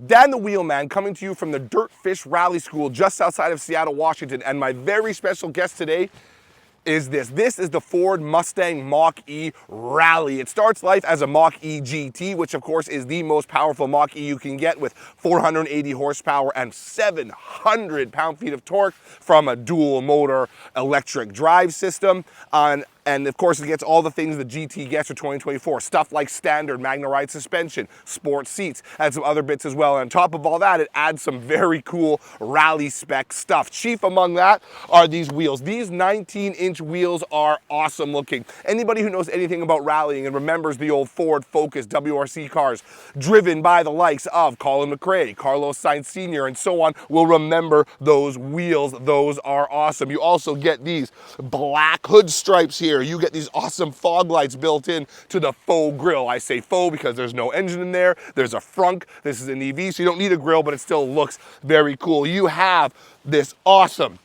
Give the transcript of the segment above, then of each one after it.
Dan the Wheelman coming to you from the Dirtfish Rally School just outside of Seattle, Washington. And my very special guest today is this. This is the Ford Mustang Mach-E Rally. It starts life as a Mach-E GT, which of course is the most powerful Mach-E you can get with 480 horsepower and 700 pound-feet of torque from a dual motor electric drive system. And of course, it gets all the things the GT gets for 2024. Stuff like standard Magna-Ride suspension, sports seats, and some other bits as well. And on top of all that, it adds some very cool rally spec stuff. Chief among that are these wheels. These 19-inch wheels are awesome looking. Anybody who knows anything about rallying and remembers the old Ford Focus WRC cars driven by the likes of Colin McRae, Carlos Sainz Sr., and so on will remember those wheels. Those are awesome. You also get these black hood stripes here. You get these awesome fog lights built in to the faux grille. I say faux because there's no engine in there. There's a frunk. This is an EV, so you don't need a grille, but it still looks very cool. You have this awesome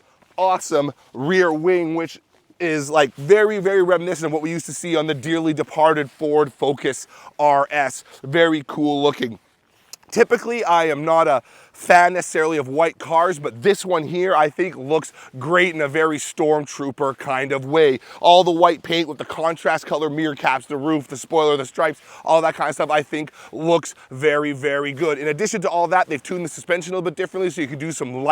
rear wing, which is like very reminiscent of what we used to see on the dearly departed Ford Focus RS. Very cool looking. Typically, I am not a fan necessarily of white cars, but this one here I think looks great in a very stormtrooper kind of way. All the white paint with the contrast color mirror caps, the roof, the spoiler, the stripes, all that kind of stuff I think looks very good. In addition to all that, they've tuned the suspension a little bit differently so you can do some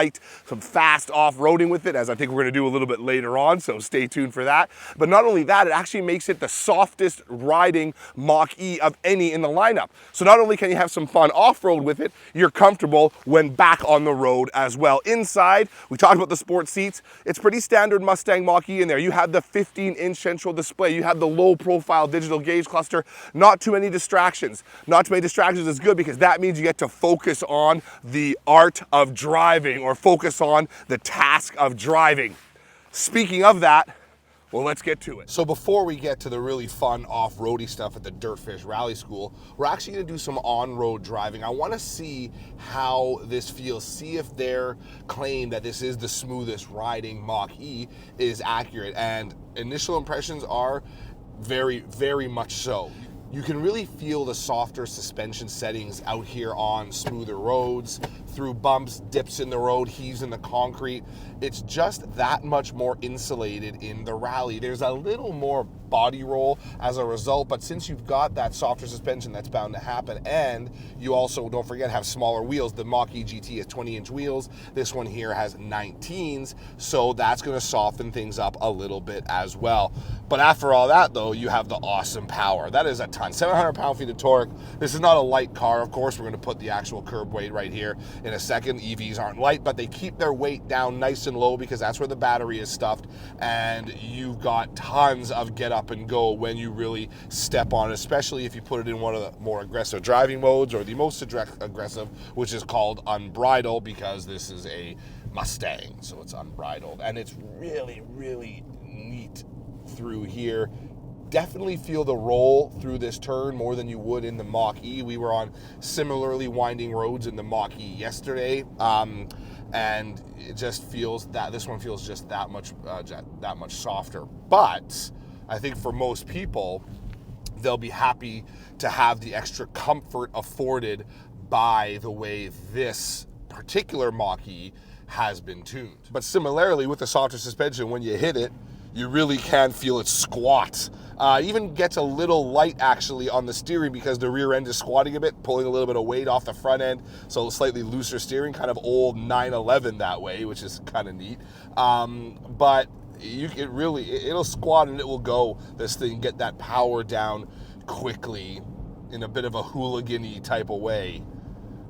fast off-roading with it, as I think we're going to do a little bit later on, so stay tuned for that. But not only that, it actually makes it the softest riding Mach-E of any in the lineup. So not only can you have some fun off-road with it, you're comfortable when back on the road as well. Inside, we talked about the sports seats. It's pretty standard Mustang Mach-E in there. You have the 15-inch central display. You have the low-profile digital gauge cluster. Not too many distractions. Not too many distractions is good because that means you get to focus on the art of driving or focus on the task of driving. Speaking of that, well, let's get to it. So before we get to the really fun off-roady stuff at the Dirtfish Rally School, we're actually gonna do some on-road driving. I wanna see how this feels, see if their claim that this is the smoothest riding Mach-E is accurate. And initial impressions are very much so. You can really feel the softer suspension settings out here on smoother roads, through bumps, dips in the road, heaves in the concrete. It's just that much more insulated in the rally. There's a little more body roll as a result, but since you've got that softer suspension, that's bound to happen. And you also, don't forget, have smaller wheels. The Mach-E GT has 20-inch wheels. This one here has 19s, so that's gonna soften things up a little bit as well. But after all that though, you have the awesome power. That is a ton, 700 pound-feet of torque. This is not a light car, of course. We're gonna put the actual curb weight right here in a second. EVs aren't light, but they keep their weight down nice and low because that's where the battery is stuffed, and you've got tons of get up and go when you really step on it, especially if you put it in one of the more aggressive driving modes or the most aggressive, which is called unbridled, because this is a Mustang, so it's unbridled. And it's really neat through here. Definitely feel the roll through this turn more than you would in the Mach-E. We were on similarly winding roads in the Mach-E yesterday, and it just feels that this one feels just that much softer. But I think for most people, they'll be happy to have the extra comfort afforded by the way this particular Mach-E has been tuned. But similarly, with the softer suspension, when you hit it, you really can feel it squat. Even gets a little light actually on the steering because the rear end is squatting a bit, pulling a little bit of weight off the front end, so slightly looser steering, kind of old 911 that way, which is kind of neat. But it'll squat and it will go, this thing, get that power down quickly in a bit of a hooligan-y type of way.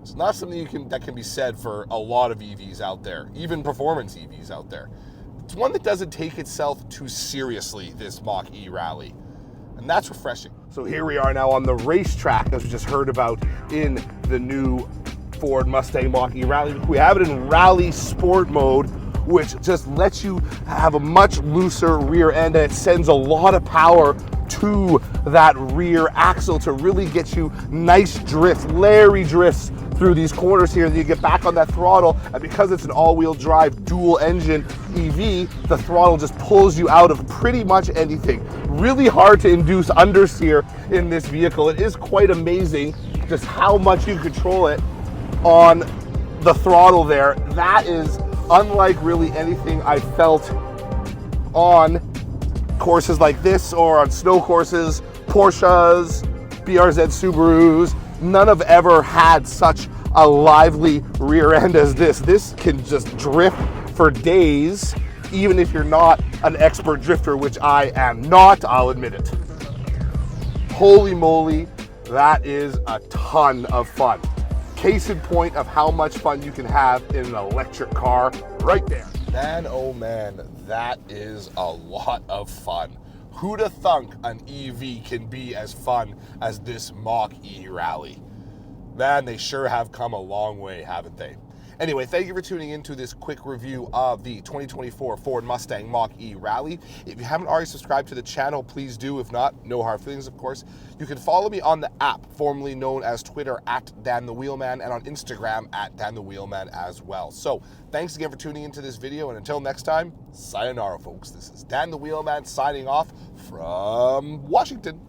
It's not something that can be said for a lot of EVs out there, even performance EVs out there. It's one that doesn't take itself too seriously, this Mach-E Rally, and that's refreshing. So here we are now on the racetrack, as we just heard about in the new Ford Mustang Mach-E Rally. We have it in Rally Sport mode, which just lets you have a much looser rear end, and it sends a lot of power to that rear axle to really get you nice drifts, Larry drifts through these corners here, and you get back on that throttle, and because it's an all-wheel drive dual engine EV, the throttle just pulls you out of pretty much anything. Really hard to induce understeer in this vehicle. It is quite amazing just how much you control it on the throttle there. That is unlike really anything I felt on courses like this or on snow courses, Porsches, BRZ Subarus. None have ever had such a lively rear end as this. This can just drift for days, even if you're not an expert drifter, which I am not, I'll admit it. Holy moly, that is a ton of fun. Case in point of how much fun you can have in an electric car right there. Man, oh man, that is a lot of fun. Who'da thunk an EV can be as fun as this Mach-E Rally? Man, they sure have come a long way, haven't they? Anyway, thank you for tuning into this quick review of the 2024 Ford Mustang Mach-E Rally. If you haven't already subscribed to the channel, please do. If not, no hard feelings, of course. You can follow me on the app, formerly known as Twitter @DanTheWheelman, and on Instagram @DanTheWheelman as well. So, thanks again for tuning into this video, and until next time, sayonara, folks. This is Dan the Wheelman signing off from Washington.